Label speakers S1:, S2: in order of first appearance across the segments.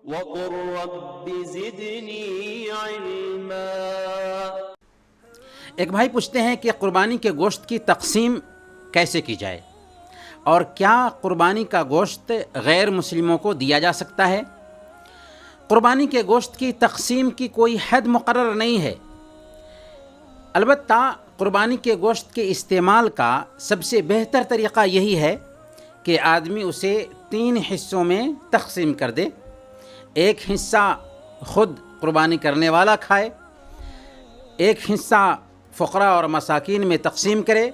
S1: وقل رب زدنی علما۔
S2: ایک بھائی پوچھتے ہیں کہ قربانی کے گوشت کی تقسیم کیسے کی جائے، اور کیا قربانی کا گوشت غیر مسلموں کو دیا جا سکتا ہے؟ قربانی کے گوشت کی تقسیم کی کوئی حد مقرر نہیں ہے، البتہ قربانی کے گوشت کے استعمال کا سب سے بہتر طریقہ یہی ہے کہ آدمی اسے 3 حصوں میں تقسیم کر دے۔ ایک حصہ خود قربانی کرنے والا کھائے، ایک حصہ فقراء اور مساکین میں تقسیم کرے،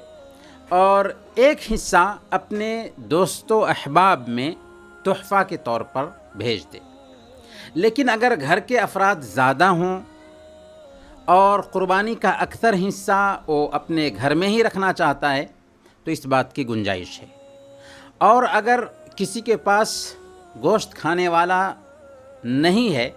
S2: اور ایک حصہ اپنے دوست و احباب میں تحفہ کے طور پر بھیج دے۔ لیکن اگر گھر کے افراد زیادہ ہوں اور قربانی کا اکثر حصہ وہ اپنے گھر میں ہی رکھنا چاہتا ہے تو اس بات کی گنجائش ہے، اور اگر کسی کے پاس گوشت کھانے والا نہیں ہے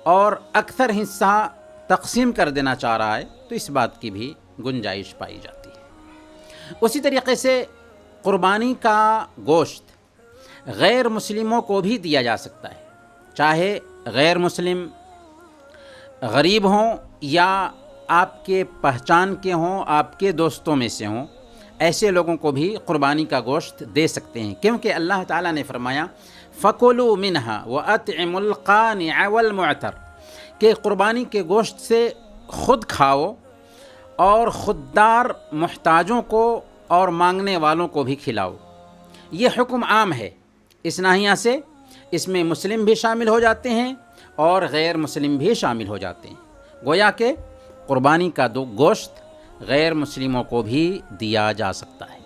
S2: اور اکثر حصہ تقسیم کر دینا چاہ رہا ہے تو اس بات کی بھی گنجائش پائی جاتی ہے۔ اسی طریقے سے قربانی کا گوشت غیر مسلموں کو بھی دیا جا سکتا ہے، چاہے غیر مسلم غریب ہوں یا آپ کے پہچان کے ہوں، آپ کے دوستوں میں سے ہوں، ایسے لوگوں کو بھی قربانی کا گوشت دے سکتے ہیں، کیونکہ اللہ تعالیٰ نے فرمایا فَكُلُوا مِنْهَا وَأَطْعِمُوا الْقَانِعَ وَالْمُعْتَرَ، کہ قربانی کے گوشت سے خود کھاؤ اور خوددار محتاجوں کو اور مانگنے والوں کو بھی کھلاؤ۔ یہ حکم عام ہے، اس ناحیہ سے اس میں مسلم بھی شامل ہو جاتے ہیں اور غیر مسلم بھی شامل ہو جاتے ہیں، گویا کہ قربانی کا گوشت غیر مسلموں کو بھی دیا جا سکتا ہے۔